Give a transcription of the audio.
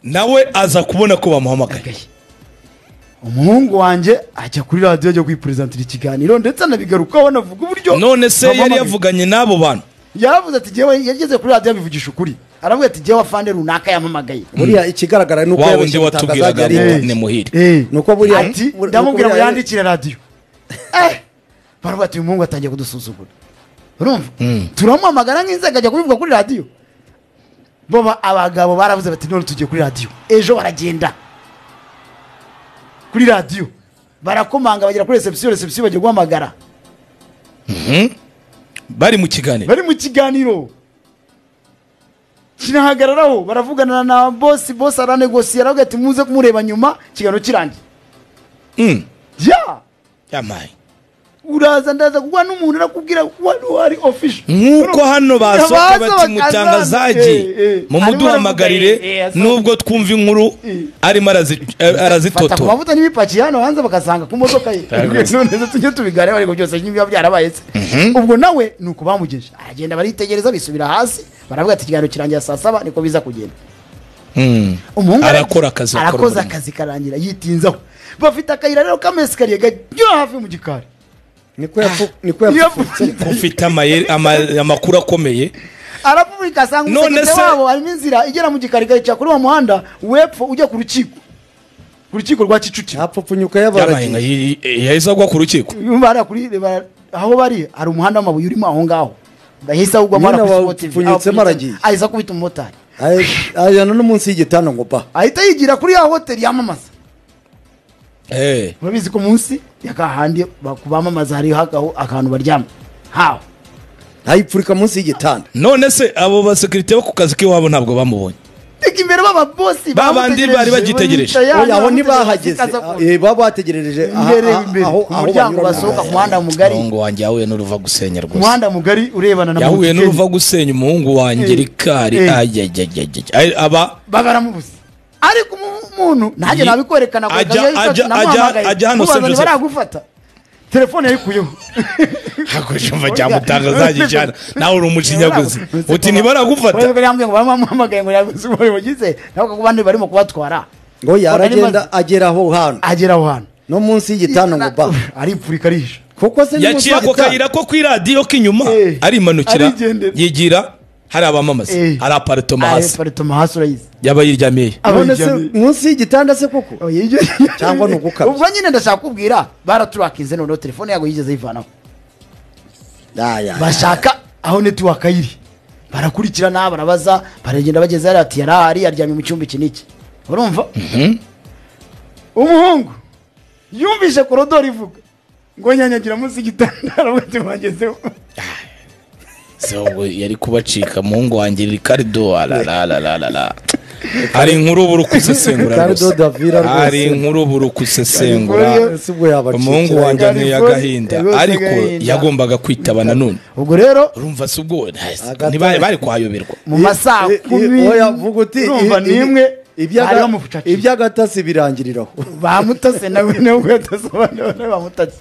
nawe aza kubona ko bamuhamagaye. Umuhungu wanje ajya kuri radio ajya kwipresentira ikiganiro ndetse anabigarukaho navuga uburyo none se yari yavuganye n'abo bantu yaravuze ati jewe yageze kuri radio bivugisha ukuri aravuga ati jewe afande runaka yampamagaye buriya ikigaragara nuko yabonye watubwiraga ni muhire nuko buriya ati ndamubwira ngo yandikire radio baravuga ati umuhungu atangiye kudusuzugura urumva turamuhamagara nk'inzego ajya kubivuga kuri radio boba abagabo baravuze bati none tugiye kuri radio ejo baragenda kuri radio barakomanga bagera kuri reception bagiye guhamagara bari mu kiganiro kinahagararaho baravugana na boss aranegosiye aravuga ati muze kumureba nyuma kiganiro kirangiye yamaye uraza ndaza kugwa n'umuntu arakubwira wari official nkuko hano basoka bati mutangazaji mu muduhamagarire nubwo twumva inkuru arimo arazitoto amavuta n'ibipaki hano hanze bakasanga ku modoka ye none tujye tubigare ariko byose n'ibiba byarabaye ubwo nawe nuko bamugeje aragenda baritegereza bisubira hasi baravuga ati ikiganiro kirangira saa 7 niko biza kugenda umuhungu arakoze akazi karangira yitinzaho bafite akayira rero kamesikariye gajya hafi mu gikari niko ufite amakuru akomeye arapfurika asanga umusekete wabo harimo inzira igera mu gikari gaca kuri uwo muhanda wepfo ujya ku rukiko rwa Kicukiro apfupfunyuka y'abaragiye yahise agwa ku rukiko aho bari hari umuhanda w'amabuye urimo aho ngaho bahise agwa apfupfunyutsemo aragiye ahise akubita umumotari ayana no munsi y'igitanda ngo pa ahita yigira kuri ya hoteli yamamaza urabizi ko munsi yakahandi bakubamamaza hari akantu baryama hawo ntayipfurika munsi y'igitanda none se abo basekirite bo ku kazi k'iwabo ntabwo bamubonye imbere baba bosi babandi bari bagitegereje aho ntibahageze baba bategereje aho umuryango basohoka ku muhanda mugari umuhungu wanjye yahuye n'uruva gusenya rwose umuhanda mugari urebana na yahuye n'uruva gusenya umuhungu wanjye rikari aba baramubuze ariko umuntu ntajye nabikwerekana ko ajya hano se byose baragufata telefone yayikuyeho hakoshumva cyamutangazaje cyane nawe uri umucinyaguzi uti ntibaragufata wewe yambwiye ngo bamuhamagaye ngo yaguze uwo bagize nako ku bandi barimo kubatwara ngo yaragenda ageraho hano no munsi y'igitanda ngo ba ari ipfurika risha kuko se yaciye ako kayira ko kuri radio k'inyuma ari manukira yigira hari abamamaza hari apartment hasi urayizi yaba yiryamiye abone se munsi y'igitanda se koko cyangwa nugukabye ubwo nyine ndashaka kubwira baraturakinze none telefone yago yigeze yivanaho bashaka aho network ayiri barakurikirana barabaza baragenda bageze ati yarahari aryamye mu cyumba kiniki urumva umuhungu yumvise korodori ivuga ngo nyanyagira munsi y'igitanda arabute bagezeho so yari kubacika muhungu wanjye Ricardo hari inkuru burukusesengura hari inkuru burukusesengura umuhungu wanjye ni yagahinda ariko yagombaga kwitaba none ubwo rero urumva se ubwo ntibari bari kwayoberwa mu masaha 10 oya vuga uti urumva nimwe ibyagatasi birangiriraho bamutase nawe gatase bamutase